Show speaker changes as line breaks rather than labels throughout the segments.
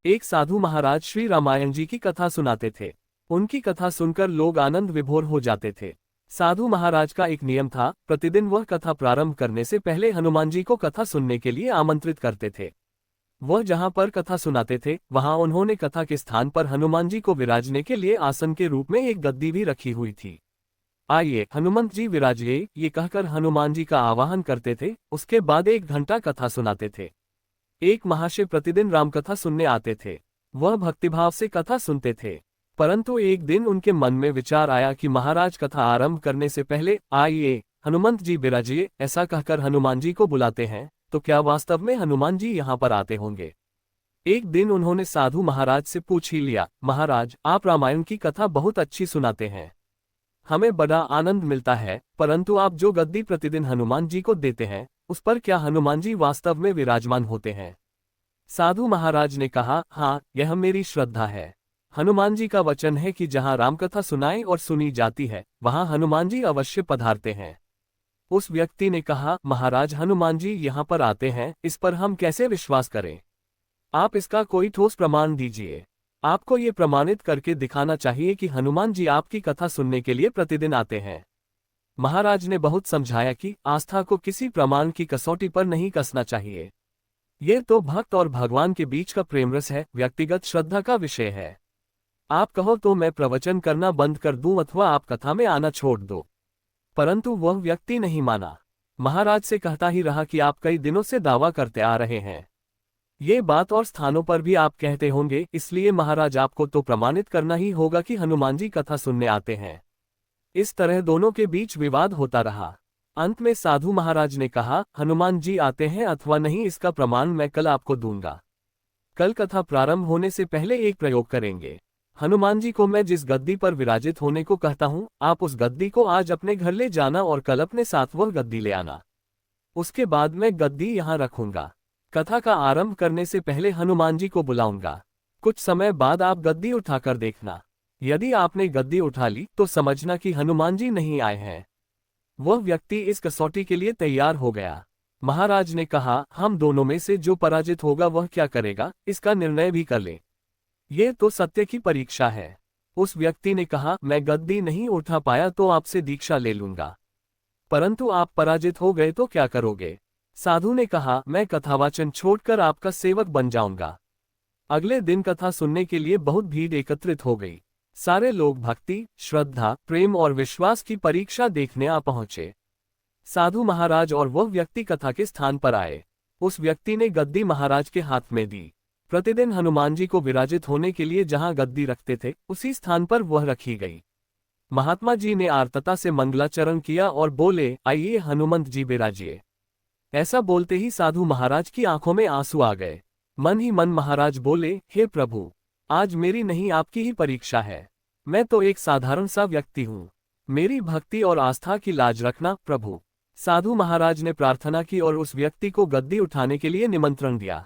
एक साधु महाराज श्री रामायण जी की कथा सुनाते थे। उनकी कथा सुनकर लोग आनंद विभोर हो जाते थे। साधु महाराज का एक नियम था, प्रतिदिन वह कथा प्रारंभ करने से पहले हनुमान जी को कथा सुनने के लिए आमंत्रित करते थे। वह जहां पर कथा सुनाते थे, वहां उन्होंने कथा के स्थान पर हनुमान जी को विराजने के लिए आसन के रूप में एक गद्दी भी रखी हुई थी। आइए हनुमंत जी विराजिए, ये कहकर हनुमान जी का आवाहन करते थे। उसके बाद 1 घंटा कथा सुनाते थे। एक महाशय प्रतिदिन रामकथा सुनने आते थे। वह भक्तिभाव से कथा सुनते थे। परंतु एक दिन उनके मन में विचार आया कि महाराज कथा आरंभ करने से पहले आइए हनुमंत जी विराजिए ऐसा कहकर हनुमान जी को बुलाते हैं, तो क्या वास्तव में हनुमान जी यहाँ पर आते होंगे? एक दिन उन्होंने साधु महाराज से पूछ ही लिया, महाराज आप रामायण की कथा बहुत अच्छी सुनाते हैं, हमें बड़ा आनंद मिलता है, परंतु आप जो गद्दी प्रतिदिन हनुमान जी को देते हैं, उस पर क्या हनुमान जी वास्तव में विराजमान होते हैं? साधु महाराज ने कहा, हाँ, यह मेरी श्रद्धा है। हनुमान जी का वचन है कि जहाँ रामकथा सुनाई और सुनी जाती है, वहाँ हनुमान जी अवश्य पधारते हैं। उस व्यक्ति ने कहा, महाराज हनुमान जी यहाँ पर आते हैं, इस पर हम कैसे विश्वास करें? आप इसका कोई ठोस प्रमाण दीजिए। आपको ये प्रमाणित करके दिखाना चाहिए कि हनुमान जी आपकी कथा सुनने के लिए प्रतिदिन आते हैं। महाराज ने बहुत समझाया कि आस्था को किसी प्रमाण की कसौटी पर नहीं कसना चाहिए। ये तो भक्त और भगवान के बीच का प्रेम रस है, व्यक्तिगत श्रद्धा का विषय है। आप कहो तो मैं प्रवचन करना बंद कर दूं अथवा आप कथा में आना छोड़ दो, परंतु वह व्यक्ति नहीं माना। महाराज से कहता ही रहा कि आप कई दिनों से दावा करते आ रहे हैं, ये बात और स्थानों पर भी आप कहते होंगे, इसलिए महाराज आपको तो प्रमाणित करना ही होगा कि हनुमान जी कथा सुनने आते हैं। इस तरह दोनों के बीच विवाद होता रहा। अंत में साधु महाराज ने कहा, हनुमान जी आते हैं अथवा नहीं इसका प्रमाण मैं कल आपको दूंगा। कल कथा प्रारंभ होने से पहले एक प्रयोग करेंगे। हनुमान जी को मैं जिस गद्दी पर विराजित होने को कहता हूँ, आप उस गद्दी को आज अपने घर ले जाना और कल अपने साथ वह गद्दी ले आना। उसके बाद मैं गद्दी यहाँ रखूंगा। कथा का आरंभ करने से पहले हनुमान जी को बुलाऊंगा। कुछ समय बाद आप गद्दी उठाकर देखना। यदि आपने गद्दी उठा ली तो समझना कि हनुमान जी नहीं आए हैं। वह व्यक्ति इस कसौटी के लिए तैयार हो गया। महाराज ने कहा, हम दोनों में से जो पराजित होगा वह क्या करेगा, इसका निर्णय भी कर ले। ये तो सत्य की परीक्षा है। उस व्यक्ति ने कहा, मैं गद्दी नहीं उठा पाया तो आपसे दीक्षा ले लूंगा। परंतु आप पराजित हो गए तो क्या करोगे? साधु ने कहा, मैं कथावाचन छोड़कर आपका सेवक बन जाऊंगा। अगले दिन कथा सुनने के लिए बहुत भीड़ एकत्रित हो गई। सारे लोग भक्ति, श्रद्धा, प्रेम और विश्वास की परीक्षा देखने आ पहुंचे। साधु महाराज और वह व्यक्ति कथा के स्थान पर आए। उस व्यक्ति ने गद्दी महाराज के हाथ में दी। प्रतिदिन हनुमान जी को विराजित होने के लिए जहां गद्दी रखते थे, उसी स्थान पर वह रखी गई। महात्मा जी ने आर्तता से मंगलाचरण किया और बोले, आइए हनुमंत जी विराजिए। ऐसा बोलते ही साधु महाराज की आंखों में आंसू आ गए। मन ही मन महाराज बोले, हे प्रभु, आज मेरी नहीं आपकी ही परीक्षा है। मैं तो एक साधारण सा व्यक्ति हूँ, मेरी भक्ति और आस्था की लाज रखना प्रभु। साधु महाराज ने प्रार्थना की और उस व्यक्ति को गद्दी उठाने के लिए निमंत्रण दिया।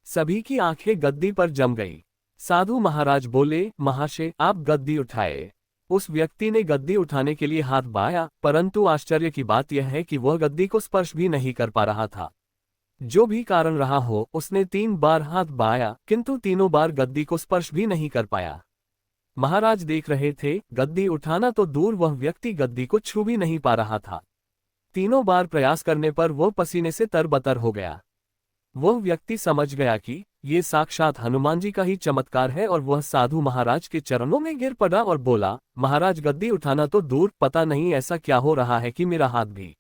सभी की आंखें गद्दी पर जम गई। साधु महाराज बोले, महाशय आप गद्दी उठाए। उस व्यक्ति ने गद्दी उठाने के लिए हाथ बढ़ाया, परंतु आश्चर्य की बात यह है कि वह गद्दी को स्पर्श भी नहीं कर पा रहा था। जो भी कारण रहा हो, उसने 3 बार हाथ बढ़ाया, किंतु तीनों बार गद्दी को स्पर्श भी नहीं कर पाया। महाराज देख रहे थे, गद्दी उठाना तो दूर, वह व्यक्ति गद्दी को छू भी नहीं पा रहा था। तीनों बार प्रयास करने पर वह पसीने से तरबतर हो गया। वह व्यक्ति समझ गया कि ये साक्षात हनुमान जी का ही चमत्कार है और वह साधु महाराज के चरणों में गिर पड़ा और बोला, महाराज गद्दी उठाना तो दूर, पता नहीं ऐसा क्या हो रहा है कि मेरा हाथ भी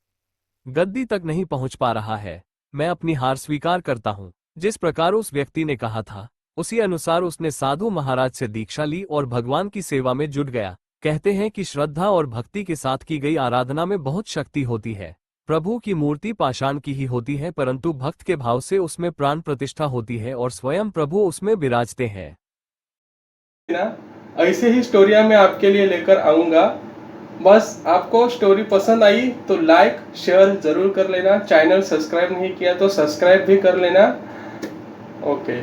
गद्दी तक नहीं पहुंच पा रहा है। मैं अपनी हार स्वीकार करता हूं। जिस प्रकार उस व्यक्ति ने कहा था, उसी अनुसार उसने साधु महाराज से दीक्षा ली और भगवान की सेवा में जुट गया। कहते हैं कि श्रद्धा और भक्ति के साथ की गई आराधना में बहुत शक्ति होती है। प्रभु की मूर्ति पाषाण की ही होती है, परंतु भक्त के भाव से उसमें प्राण प्रतिष्ठा होती है और स्वयं प्रभु उसमें विराजते हैं।
ऐसे ही स्टोरियां मैं आपके लिए लेकर आऊंगा। बस आपको स्टोरी पसंद आई तो लाइक शेयर जरूर कर लेना। चैनल सब्सक्राइब नहीं किया तो सब्सक्राइब भी कर लेना। ओके।